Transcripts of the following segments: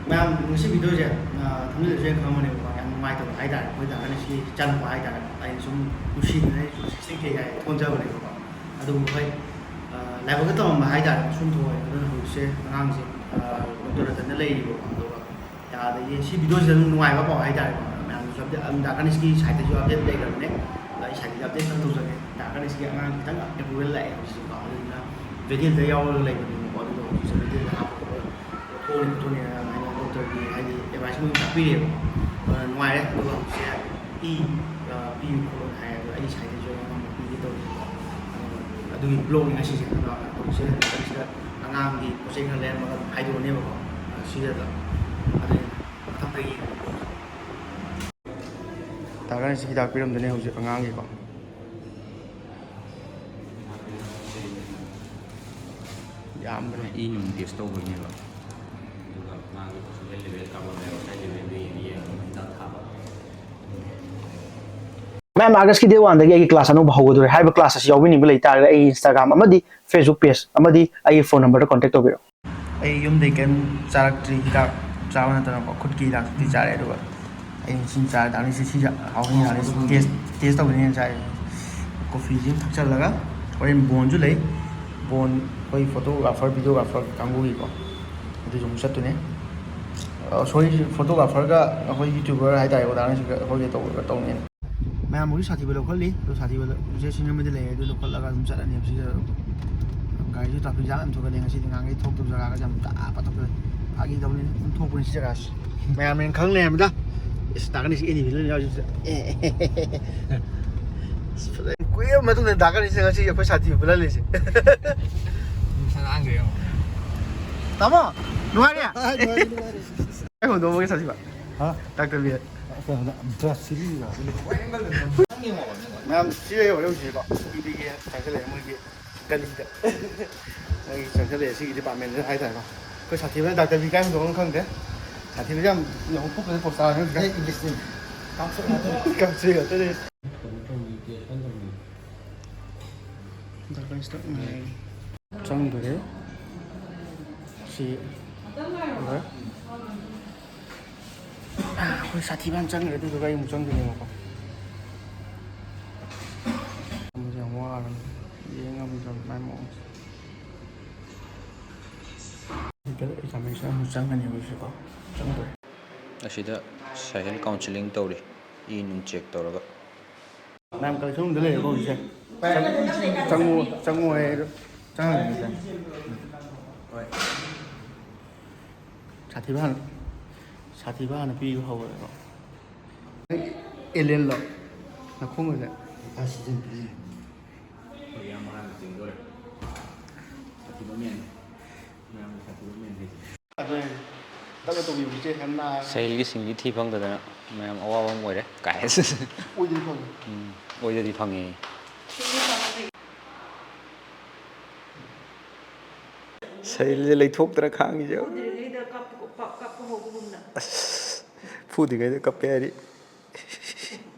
ꯃꯌꯥꯝ ꯉꯁꯤ ꯚꯤꯗꯤꯑꯣꯁꯦ ꯊꯝꯖꯤꯜꯂꯁꯨ ꯌꯥꯝ ꯈꯪꯕꯅꯦꯕꯀꯣ ꯌꯥꯝ ꯅꯨꯡꯉꯥꯏꯇꯕ ꯍꯥꯏꯇꯥꯔꯦ ꯑꯩꯈꯣꯏ ꯇꯥꯔꯒꯅ ꯁꯤ ꯆꯪꯉꯛꯄ ꯍꯥꯏꯇꯥꯔꯦ ꯑꯩꯅ ꯁꯨꯝ ꯅꯨꯡꯁꯤꯗꯅ 16K ꯍꯥꯏ ꯊꯣꯟꯖꯕꯅꯦꯕꯀꯣ ꯑꯗꯨꯕꯨ ꯍꯣꯏ ꯂꯥꯏꯕꯛꯇ ꯇꯝꯃꯝꯕ ꯍꯥꯏꯇꯥꯔꯦ ꯁꯨꯝ ꯊꯣꯛꯑꯦ ꯑꯗꯨꯅ ꯍꯧꯖꯤꯛꯁꯦ ꯑꯉꯥꯡꯁꯦ ꯗꯣꯛꯇꯔ ꯔꯇꯟꯗ ꯂꯩꯔꯤꯕꯀꯣ ꯑꯗꯨꯒ ꯑꯗꯒꯤ ꯁꯤ ꯚꯤꯗꯤꯑꯣꯁꯤꯗ ꯑꯗꯨꯝ ꯅꯨꯡꯉꯥꯏꯕ ꯄꯥꯎ ꯍꯥꯏꯇꯥꯔꯦꯀꯣ ꯃꯌꯥꯝꯁꯨ ꯗꯥꯀꯅꯤꯁꯀꯤ ꯁꯥꯏꯠꯇꯁꯨ ꯑꯞꯗꯦꯠ ꯂꯩꯈ꯭ꯔꯕꯅꯦ ꯑꯩ ꯁꯥꯏꯠꯇꯁꯨ ꯑꯞꯗꯦꯠ ꯈꯔ ꯇꯧꯖꯒꯦ ꯗꯥꯀꯅꯤꯁꯀꯤ ꯑꯉꯥꯡ ꯈꯤꯇꯪ ꯑꯦꯄ꯭ꯔꯨꯚꯦꯜ ꯂꯥꯛꯑꯦ ꯍꯧꯖꯤꯛꯁꯦꯀꯣ ꯑꯗꯨꯗꯨꯅ ꯚꯦꯔꯤꯌꯦꯟꯇ ꯌꯥꯎꯔꯒ ꯂꯩꯕꯅꯦꯕꯀꯣ ꯑꯗꯨꯒ ꯍꯧꯖꯤꯛꯁꯦ ꯚꯦꯔꯤꯌꯦꯟꯇ ꯍꯥꯞꯄꯒ ꯊꯣꯛꯑꯅꯤ ꯈꯣꯠꯊꯣꯛꯅꯤ ꯑꯗꯨꯃꯥꯏꯅ ꯗꯣꯛꯇꯔꯒꯤ ꯍꯥꯏꯗꯤ ꯑꯦꯗꯚꯥꯏꯁ ꯑꯃ ꯇꯥꯛꯄꯤꯔꯦꯕ ꯅꯨꯡꯉꯥꯏꯔꯦ ꯑꯗꯨꯒ ꯍꯧꯖꯤꯛꯁꯦ ꯄꯤꯌꯨ ꯈꯣꯠꯂꯣ ꯍꯥꯏ ꯑꯗꯣ ꯑꯩꯒꯤ ꯁꯥꯏꯠꯇꯁꯨ ꯑꯩꯉꯣꯟꯗ ꯄꯤꯒꯦ ꯇꯧꯔꯤꯁꯦꯀꯣ ꯑꯗꯨꯒꯤ ꯕ꯭ꯂꯣꯛꯅꯤ ꯉꯁꯤꯁꯦ ꯑꯗꯣ ꯍꯧꯖꯤꯛꯁꯦ ꯁꯤꯗ ꯑꯉꯥꯡꯒꯤ ꯄꯣꯠ ꯆꯩ ꯈꯔ ꯂꯩꯔꯝꯃꯒ ꯑꯗꯨꯝ ꯍꯥꯏꯗꯣꯛꯑꯅꯦꯕꯀꯣ ꯁꯤꯗ ꯑꯗꯨ ꯃꯊꯪꯗꯒꯤ ꯗꯥꯀꯅꯤꯁꯤ ꯍꯤꯗꯥꯛ ꯄꯤꯔꯝꯗꯣꯏꯅꯦ ꯍꯧꯖꯤꯛ ꯑꯉꯥꯡꯒꯤꯀꯣ ꯌꯥꯝꯕꯅꯦ ꯏ ꯅꯨꯡ ꯇꯦꯁ ꯇꯧꯕꯒꯤꯅꯦꯕ ꯑꯗꯨꯒ ꯃꯥꯒꯤ ꯑꯣꯛꯁꯤꯖꯦꯟ ꯂꯦꯚꯦꯜ ꯀꯥꯔꯕꯣꯟ ꯗꯥꯏꯑꯣꯛꯁꯥꯏड ꯂꯦꯚꯦꯜꯗꯨ ꯌꯦꯡꯉꯒ ꯍꯤꯗꯥꯛ ꯊꯥꯕ ꯃꯦꯝ ꯑꯥꯒꯁꯀꯤ ꯗꯦꯠ 1ꯗꯒꯤ ꯑꯩꯒꯤ ꯀ꯭ꯂꯥꯁ ꯑꯅꯧꯕ ꯍꯧꯒꯗꯣꯔꯦ ꯍꯥꯏꯔꯤꯕ ꯀ꯭ꯂꯥꯁ ꯑꯁꯤ ꯌꯥꯎꯕꯤꯅꯤꯡꯕ ꯂꯩꯇꯥꯔꯒꯗꯤ ꯑꯩꯒꯤ ꯏꯟꯁꯇꯥꯒ꯭ꯔꯥꯝ ꯑꯃꯗꯤ ꯐꯦꯁꯕꯨꯛ ꯄꯦꯖ ꯑꯃꯗꯤ ꯑꯩꯒꯤ ꯐꯣꯟ ꯅꯝꯕꯔꯗ ꯀꯣꯟꯇꯦꯛ ꯇꯧꯕꯤꯔꯛꯎ ꯑꯩ ꯌꯨꯝꯗꯩ ꯀꯩꯝ ꯆꯥꯔꯛꯇ꯭ꯔꯤ ꯍꯤꯗꯥꯛ ꯆꯥꯕ ꯅꯠꯇꯅꯀꯣ ꯈꯨꯠꯀꯤ ꯍꯤꯗꯥꯛꯇꯤ ꯆꯥꯔꯦ ꯑꯗꯨꯒ ꯑꯩꯅ ꯁꯤ ꯆꯥꯔ ꯗꯥꯛꯅꯤꯁꯦ ꯁꯤ ꯍꯥꯎꯅꯤ ꯍꯥꯎꯅꯤ ꯇꯦꯁ ꯇꯧꯕꯅꯦꯅ ꯆꯥꯏ ꯀꯣꯐꯤꯁꯤ ꯊꯛꯆꯜꯂꯒ ꯍꯣꯔꯦꯟ ꯕꯣꯟꯁꯨ ꯂꯩ ꯕꯣꯟ ꯑꯩꯈꯣꯏ ꯐꯣꯇꯣꯒ꯭ꯔꯥꯐꯔ ꯚꯤꯗꯤꯑꯣꯒ꯭ꯔꯥꯐꯔ ꯀꯥꯡꯕꯨꯒꯤꯀꯣ ꯑꯗꯨꯁꯨ ꯑꯃꯨꯛ ꯆꯠꯇꯣꯏꯅꯦ ꯁꯣꯔꯤ ꯐꯣꯇꯣꯒ꯭ꯔꯥꯐꯔꯒ ꯑꯩꯈꯣꯏ ꯌꯨꯇ꯭ꯌꯨꯕꯔ ꯍꯥꯏꯇꯥꯔꯦ ꯑꯣꯗꯥꯅꯁꯤꯒ ꯑꯩꯈꯣꯏꯒ ꯇꯧꯅꯦꯅ ꯃꯌꯥꯝꯕꯨꯁꯨ ꯁꯥꯊꯤꯕ ꯂꯧꯈꯠꯂꯤ ꯑꯗꯣ ꯁꯥꯊꯤꯕꯁꯦ ꯁꯤꯡꯖꯃꯩꯗ ꯂꯩꯔꯦ ꯑꯗꯨ ꯂꯧꯈꯠꯂꯒ ꯑꯗꯨꯝ ꯆꯠꯂꯅꯤ ꯁꯤꯗ ꯒꯥꯔꯤꯁꯨ ꯇ꯭ꯔꯥꯐꯤꯛ ꯖꯥꯝ ꯌꯥꯝ ꯊꯣꯛꯀꯅꯤ ꯉꯁꯤꯗꯤ ꯉꯥꯡꯈꯩ ꯊꯣꯛꯇꯕ ꯖꯒꯥꯒꯁꯦ ꯌꯥꯝ ꯇꯥꯞꯄ ꯊꯣꯛꯀꯅꯤ ꯐꯥꯒꯤ ꯇꯧꯕꯅꯤ ꯑꯗꯨꯝ ꯊꯣꯛꯄꯅꯤ ꯁꯤ ꯖꯒꯥꯁꯤ ꯃꯌꯥꯝꯅ ꯈꯪ ꯂꯩꯔꯝꯃꯤꯗ ꯏꯁ ꯗꯥꯀꯅꯤꯁꯤ ꯑꯦꯅꯤꯃꯦꯜ ꯌꯥꯎꯔꯤꯁꯤꯗ ꯀꯨꯏꯔꯕ ꯃꯇꯨꯡꯗ ꯗꯥꯀꯅꯤꯁꯤꯅ ꯉꯁꯤ ꯑꯩꯈꯣꯏ ꯁꯥꯊꯤꯕ ꯄꯨꯜꯍꯜꯂꯤꯁꯦ ꯇꯥꯃꯣ ꯅꯨꯡꯉꯥꯏꯔꯦ ꯑꯩ ꯍꯣꯟꯗꯣꯛꯑꯝꯃꯒꯦ ꯁꯥꯊꯤꯕ ꯗꯥꯛꯇꯔ ꯕꯤ ꯃꯌꯥꯝ ꯁꯤꯗ ꯌꯧꯔꯛꯏꯁꯦꯀꯣ ꯏꯕꯤꯒꯦ ꯆꯪꯁꯤꯜꯂꯛꯑꯦ ꯃꯣꯏꯒꯤ ꯒꯂꯤꯗ ꯃꯣꯏꯒꯤ ꯆꯪꯁꯤꯜꯂꯛꯑꯦ ꯁꯤꯒꯤ ꯗꯤꯄꯥꯔꯠꯃꯦꯟꯗ ꯍꯥꯏꯇꯥꯔꯦꯀꯣ ꯑꯩꯈꯣꯏ ꯁꯥꯊꯤꯕꯅ ꯗꯥꯛꯇꯔ ꯕꯤ ꯀꯥꯏ ꯍꯣꯟꯗꯣꯛꯑꯝꯅꯣ ꯈꯪꯗꯦ ꯁꯥꯊꯤꯕꯁꯦ ꯌꯥꯝ ꯂꯧꯊꯣꯛꯄꯁꯦ ꯄꯣꯁꯇꯥꯔꯅꯤ ꯍꯧꯖꯤꯛ ꯀꯥꯞꯁꯦ ꯉꯥꯛꯇꯅꯦ ꯆꯪꯗꯣꯔꯦ ꯁꯤ ꯑꯩꯈꯣই ꯁꯥꯊꯤꯕ ꯌꯥꯝ ꯆꯪꯈ꯭ꯔꯦ ꯑꯗꯨꯗꯨꯒ ꯑꯩ ꯑꯃꯨꯛ ꯆꯪꯗꯣꯏꯅꯦꯕꯀꯣ ꯌꯥꯝ ꯋꯥꯔꯕꯅꯤ ꯌꯦꯡꯉꯝꯗ꯭ꯔꯕ ꯃꯥꯏ ꯃꯑꯣꯡꯁꯦ ꯑꯦꯛꯖꯥꯃꯤꯅꯦꯁꯟ ꯑꯃꯨꯛ ꯆꯪꯒꯅꯤ ꯍꯧꯖꯤꯛꯀꯣ ꯆꯪꯗꯣꯔꯦ ꯑꯁꯤꯗ ꯁꯥꯏꯍꯦꯜ ꯀꯥꯎꯟꯁꯤꯂꯤꯡ ꯇꯧꯔꯤ ꯏ ꯅꯨꯡ ꯆꯦꯛ ꯇꯧꯔꯒ ꯃꯌꯥꯝ ꯀꯂꯦꯛꯁꯟ ꯔꯨꯝꯗ ꯂꯩꯔꯦꯀꯣ ꯍꯧꯖꯤꯛꯁꯦ ꯆꯪꯉꯣ ꯍꯥꯏ ꯑꯗꯣ ꯆꯪꯍꯟꯒꯅꯤ ꯍꯣꯏ ꯁꯥꯊꯤꯕ ꯍꯥꯟꯅ ꯄꯤꯕ ꯍꯧꯔꯦꯀꯣ ꯑꯦꯂꯦꯟꯂꯣ ꯅꯈꯣꯡꯒꯁꯦ ꯇꯞꯅ ꯇꯧꯕꯤꯕꯁꯦ ꯌꯥꯝ ꯅꯥꯔꯦ ꯁꯥꯏꯍꯦꯜꯒꯤ ꯁꯤꯡꯂꯤ ꯊꯤ ꯐꯪꯗꯗꯅ ꯃꯌꯥꯝ ꯑꯋꯥꯕ ꯑꯃ ꯑꯣꯏꯔꯦ ꯀꯥꯏ ꯑꯣꯏꯗꯤ ꯐꯪꯉꯦ ꯑꯣꯏꯗꯗꯤ ꯐꯪꯉꯦ ꯁꯥꯏꯍꯦꯜꯁꯦ ꯂꯩꯊꯣꯛꯇꯅ ꯈꯥꯡꯉꯤꯁꯦ ꯑꯁ ꯐꯨꯗ꯭ꯔꯤꯉꯩꯗ ꯀꯞꯄꯦ ꯍꯥꯏꯗꯤ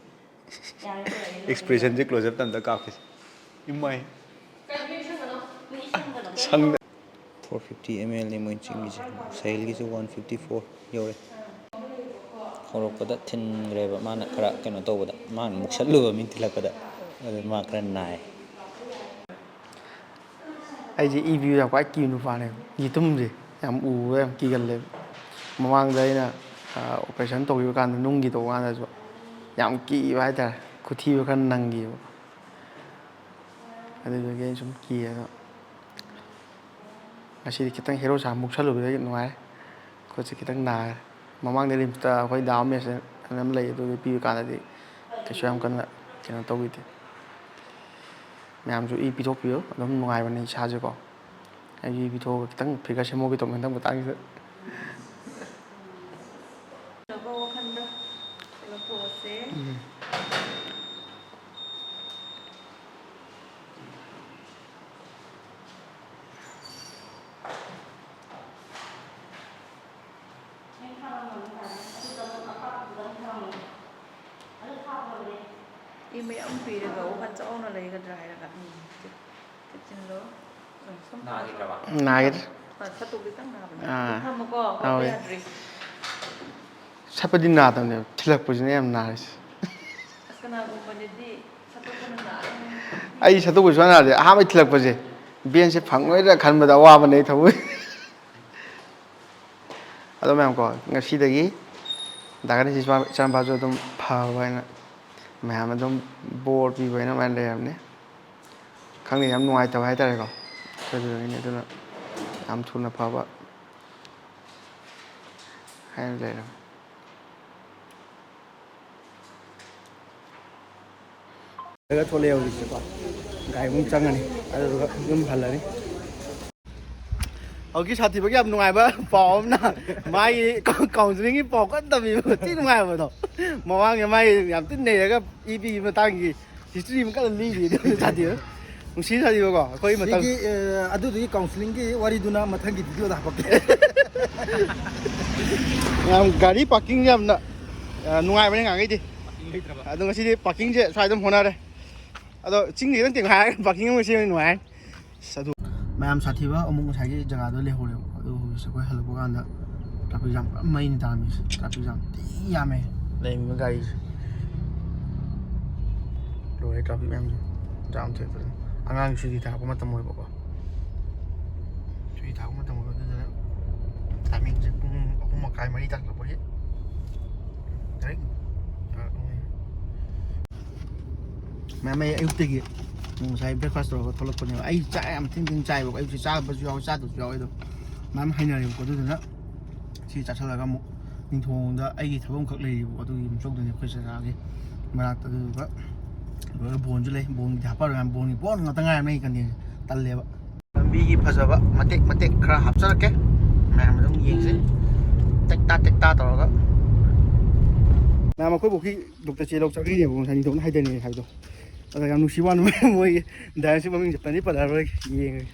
ꯑꯦꯛꯁꯄ꯭ꯔꯦꯁꯟꯁꯦ ꯀ꯭ꯂꯣꯖꯑꯞ ꯇꯝꯗ ꯀꯥꯞꯄꯤꯁꯦ ꯏꯃꯥꯏ ꯁꯪꯗ 450 ml ꯃꯣꯏ ꯆꯤꯡꯒꯤꯁꯦ ꯁꯥꯏꯍꯦꯜꯒꯤꯁꯦ 154 ꯌꯧꯔꯦ ꯍꯧꯔꯛꯄꯗ ꯊꯤꯟꯈ꯭ꯔꯦꯕ ꯃꯥꯅ ꯈꯔ ꯀꯩꯅꯣ ꯇꯧꯕꯗ ꯃꯥꯅ ꯃꯨꯛꯁꯜꯂꯨꯕ ꯃꯤ ꯊꯤꯜꯂꯛꯄꯗ ꯑꯗꯨ ꯃꯥ ꯈꯔ ꯅꯥꯏ ꯑꯩꯁꯦ ꯏ ꯄꯤꯕ ꯌꯥꯝ ꯈ꯭ꯋꯥꯏ ꯀꯤꯕ ꯅꯨꯄꯥꯅꯦꯕ ꯌꯦꯇꯨꯝꯁꯦ ꯌꯥꯝ ꯎꯕ ꯌꯥꯝ ꯀꯤꯒꯜꯂꯦꯕ ꯃꯃꯥꯡꯗ ꯑꯩꯅ ꯑꯣꯄꯔꯦꯁꯟ ꯇꯧꯈꯤꯕ ꯀꯥꯟꯗ ꯅꯨꯡꯒꯤ ꯇꯧꯕ ꯀꯥꯟꯗꯁꯨ ꯌꯥꯝ ꯀꯤꯕ ꯍꯥꯏꯇꯥꯔꯦ ꯈꯨꯊꯤꯕ ꯈꯔ ꯅꯪꯈꯤꯕ ꯑꯗꯨꯗꯨꯒꯤ ꯑꯩꯅ ꯁꯨꯝ ꯀꯤꯌꯦꯕ ꯉꯁꯤꯗꯤ ꯈꯤꯇꯪ ꯍꯦꯔꯣ ꯁꯥ ꯃꯨꯛꯁꯜꯂꯨꯕꯗꯒꯤ ꯅꯨꯡꯉꯥꯏꯔꯦ ꯈꯨꯠꯁꯦ ꯈꯤꯇꯪ ꯅꯥꯔꯦ ꯃꯃꯥꯡꯗ ꯔꯤꯝꯁꯇ ꯑꯩꯈꯣꯏ ꯗꯥ ꯑꯃꯦꯁ ꯑꯃ ꯂꯩ ꯑꯗꯨꯒꯤ ꯄꯤꯕ ꯀꯥꯟꯗꯗꯤ ꯀꯩꯁꯨ ꯌꯥꯝ ꯀꯟꯅ ꯀꯩꯅꯣ ꯇꯧꯈꯤꯗꯦ ꯃꯌꯥꯝꯁꯨ ꯏ ꯄꯤꯊꯣꯛꯄꯤꯌꯨ ꯑꯗꯨꯝ ꯅꯨꯡꯉꯥꯏꯕꯅꯤ ꯏꯁꯥꯁꯦꯀꯣ ꯑꯩꯁꯨ ꯏ ꯄꯤꯊꯣꯛꯑꯒ ꯈꯤꯇꯪ ꯐꯤꯒꯔ ꯁꯦꯝꯍꯧꯒꯦ ꯇꯧꯕ ꯍꯟꯗꯛ ꯃꯇꯥꯡꯁꯤꯗ 이 ꯃꯌꯥꯝ ꯄꯤꯔꯒ ꯋꯥꯈꯜ ꯆꯥꯎꯅ ꯂꯩꯒꯗ꯭ꯔꯥ ꯍꯥꯏꯔꯒ ꯊꯤꯟꯂꯣ ꯅꯥꯈꯤꯗ꯭ꯔꯕ ꯅꯥꯒꯤꯗ꯭ꯔꯦ ꯐꯠꯇꯣꯛ ꯈꯤꯇꯪ ꯅꯥꯕꯅꯦ ꯊꯝꯃꯨꯀꯣ ꯋꯥꯠꯄ ꯌꯥꯗ꯭ꯔꯤ ꯁꯠꯄꯗꯤ ꯅꯥꯗꯕꯅꯦꯕ ꯊꯤꯜꯂꯛꯄꯁꯤꯅ ꯌꯥꯝ ꯅꯥꯔꯤꯁꯦ ꯑꯁ ꯀꯅꯥꯒꯨꯝꯕꯗꯗꯤ ꯁꯠꯇꯣꯛꯄꯅ ꯅꯥꯔꯦ ꯑꯩ ꯁꯠꯇꯣꯛꯄ ꯁꯨꯡꯌꯥ ꯅꯥꯗꯦ ꯑꯍꯥꯟꯕ ꯊꯤꯜꯂꯛꯄꯁꯦ ꯕꯦꯟꯁꯦ ꯐꯪꯉꯣꯏꯗ꯭ꯔꯥ ꯈꯟꯕꯗ ꯑꯋꯥꯕꯅꯦ ꯑꯩ ꯊꯃꯣꯏ ꯑꯗꯣ ꯃꯌꯥꯝꯀꯣ ꯉꯁꯤꯗꯒꯤ ꯗꯥꯒꯅꯤ ꯏꯆꯥꯅꯨꯄꯥꯁꯨ ꯑꯗꯨꯝ ꯐꯕ ꯍꯥꯏꯅ ꯃꯌꯥꯝ ꯑꯗꯨꯝ ꯕꯣꯔ ꯄꯤꯕ ꯍꯥꯏꯅ ꯑꯗꯨꯃꯥꯏꯅ ꯂꯩꯔꯕꯅꯦ ꯈꯪꯗꯦ ꯌꯥꯝ ꯅꯨꯡꯉꯥꯏꯇꯕ ꯍꯥꯏꯇꯥꯔꯦꯀꯣ ꯑꯗꯨꯗꯨꯅꯤ ꯑꯗꯨꯅ ꯌꯥꯝ ꯊꯨꯅ ꯐꯕ ꯍꯥꯏꯅ ꯂꯩꯔꯕꯅꯦ ꯊꯣꯛꯂꯛꯑꯦ ꯍꯧꯖꯤꯛꯁꯦꯀꯣ ꯒꯥꯔꯤꯃꯨꯛ ꯆꯪꯉꯅꯤ ꯑꯗꯨꯗꯨꯒ ꯌꯨꯝ ꯍꯜꯂꯅꯤ ꯍꯧꯖꯤꯛ ꯁꯥꯊꯤꯕꯒꯤ ꯌꯥꯝ ꯅꯨꯡꯉꯥꯏꯕ ꯄꯥꯎ ꯑꯃꯅ ꯃꯥꯒꯤ ꯀꯥꯎꯟꯁꯤꯂꯤꯡꯒꯤ ꯄꯥꯎ ꯀꯟꯅ ꯇꯝꯕꯤꯕ ꯊꯤ ꯅꯨꯡꯉꯥꯏꯕꯗꯣ ꯃꯃꯥꯡꯗ ꯃꯥꯒꯤ ꯌꯥꯝ ꯊꯤꯅ ꯅꯩꯔꯒ ꯏ ꯄꯤꯒꯤ ꯃꯇꯥꯡꯒꯤ ꯍꯤꯁꯇ꯭ꯔꯤ ꯑꯃ ꯀꯟꯅ ꯂꯤꯔꯤ ꯑꯗꯨ ꯁꯥꯊꯤꯕ ꯅꯨꯡꯁꯤ ꯁꯥꯊꯤꯕꯀꯣ ꯑꯩꯈꯣꯏ ꯃꯇꯝ ꯑꯗꯨꯗꯨꯒꯤ ꯀꯥꯎꯟꯁꯤꯂꯤꯡꯒꯤ ꯋꯥꯔꯤꯗꯨꯅ ꯃꯊꯪꯒꯤ ꯚꯤꯗꯤꯑꯣꯗ ꯍꯥꯞꯄꯛꯀꯦ ꯌꯥꯝ ꯒꯥꯔꯤ ꯄꯥꯔꯀꯤꯡ ꯌꯥꯝꯅ ꯅꯨꯡꯉꯥꯏꯕꯅꯦ ꯉꯥꯡꯈꯩꯗꯤ ꯑꯗꯣ ꯉꯁꯤꯗꯤ ꯄꯥꯔꯀꯤꯡꯁꯦ ꯁ꯭ꯋꯥꯏꯗ ꯑꯗꯨꯝ ꯍꯣꯠꯅꯔꯦ ꯑꯗꯣ ꯆꯤꯡꯗꯤ ꯈꯤꯇꯪ ꯍꯥꯏꯔꯒ ꯄꯥꯔꯀꯤꯡ ꯑꯃ ꯁꯦꯝꯕ ꯅꯨꯡꯉꯥꯏ ꯑꯗꯨ ꯃꯌꯥꯝ ꯁꯥꯊꯤꯕ ꯑꯃꯨꯛ ꯉꯁꯥꯏꯒꯤ ꯖꯒꯥꯗꯣ ꯂꯩꯍꯧꯔꯦꯕ ꯑꯗꯨ ꯍꯧꯖꯤꯛꯁꯦ ꯑꯩꯈꯣꯏ ꯍꯜꯂꯛꯄ ꯀꯥꯟꯗ ꯇ꯭ꯔꯥꯐꯤꯛ ꯖꯥꯝ ꯄꯨꯔꯥ ꯃꯩꯅꯤ ꯇꯥꯔꯝꯃꯤꯁꯦ ꯇ꯭ꯔꯥꯐꯤꯛ ꯖꯥꯝ ꯊꯤ ꯌꯥꯝꯃꯦ ꯂꯩꯔꯤꯕ ꯒꯥꯔꯤꯁꯦ ꯂꯣꯏꯔꯦ ꯇ꯭ꯔꯥꯐꯤꯛ ꯃꯌꯥꯝꯁꯦ ꯖꯥꯝ ꯊꯦꯛꯄꯗ ꯑꯉꯥꯡ ꯁꯨꯇꯤ ꯊꯥꯔꯛꯄ ꯃꯇꯝ ꯑꯣꯏꯕꯀꯣ ꯁꯨꯇꯤ ꯊꯥꯔꯛꯄ ꯃꯇꯝ ꯑꯣꯏꯕ ꯑꯗꯨꯗꯨꯅ ꯇꯥꯏꯃꯤꯡꯁꯦ ꯄꯨꯡ 3:30 4 ꯇꯥꯛꯂꯛꯄꯒꯤ ꯗꯥꯏꯔꯦꯛ ꯃꯌꯥꯝ ꯑꯩ ꯑꯌꯨꯛꯇꯒꯤ ꯉꯁꯥꯏ ꯕ꯭ꯔꯦꯛꯐꯥꯁ ꯇꯧꯔꯒ ꯊꯣꯛꯂꯛꯄꯅꯦꯕ ꯑꯩ ꯆꯥꯛ ꯌꯥꯝ ꯊꯤꯟ ꯆꯥꯏꯕꯀꯣ ꯑꯌꯨꯛꯁꯦ ꯆꯥꯕꯁꯨ ꯌꯥꯎꯋꯦ ꯆꯥꯗꯕꯁꯨ ꯌꯥꯎꯋꯦ ꯑꯗꯣ ꯃꯌꯥꯝ ꯍꯩꯅꯔꯦꯕꯀꯣ ꯑꯗꯨꯗꯨꯅ ꯁꯤ ꯆꯥꯁꯤꯜꯂꯒ ꯑꯃꯨꯛ ꯅꯤꯡꯊꯧꯗ ꯑꯩꯒꯤ ꯊꯕꯛ ꯑꯃꯈꯛ ꯂꯩꯔꯤꯕꯀꯣ ꯑꯗꯨꯒꯤ ꯑꯃꯨꯛ ꯆꯧꯗꯣꯏꯅꯦ ꯑꯩꯈꯣꯏ ꯆꯥꯆꯥꯒꯤ ꯃꯅꯥꯛꯇ ꯑꯗꯨꯗꯨꯒ ꯂꯣꯏꯔꯒ ꯕꯣꯟꯁꯨ ꯂꯩ ꯕꯣꯟꯒꯤꯗꯤ ꯍꯥꯞꯄꯔꯣꯏ ꯌꯥꯝ ꯕꯣꯟꯒꯤ ꯕꯣꯟ ꯉꯥꯛꯇ ꯉꯥꯏꯔꯕꯅꯦ ꯑꯩ ꯀꯟꯗꯦꯟꯁꯦ ꯇꯜꯂꯦꯕ ꯂꯝꯕꯤꯒꯤ ꯐꯖꯕ ꯃꯇꯦꯛ ꯃꯇꯦꯛ ꯈꯔ ꯍꯥꯞꯆꯔꯛꯀꯦ ꯃꯌꯥꯝ ꯑꯗꯨꯝ ꯌꯦꯡꯁꯦ ꯇꯦꯛꯇꯥ ꯇꯧꯔꯒ ꯃꯌꯥꯝ ꯑꯩꯈꯣꯏ ꯕꯣꯛꯀꯤ ꯗꯣꯛꯇꯔ ꯆꯦ ꯂꯧ ꯆꯠꯈ꯭ꯔꯤꯅꯦꯕ ꯉꯁꯥꯏ ꯅꯤꯡꯊꯧꯅ ꯍꯥꯏꯗꯅꯦ ꯍꯥꯏꯕꯗꯣ ꯑꯗ ꯌꯥꯝ ꯅꯨꯡꯁꯤ ꯋꯥꯅ ꯃꯣꯏꯒꯤ ꯗꯥꯏꯔꯦꯛꯁꯤ ꯃꯃꯤꯡ ꯆꯠꯄꯅꯤ ꯄꯜꯂꯔꯣꯏ ꯌꯦꯡꯉꯒꯦ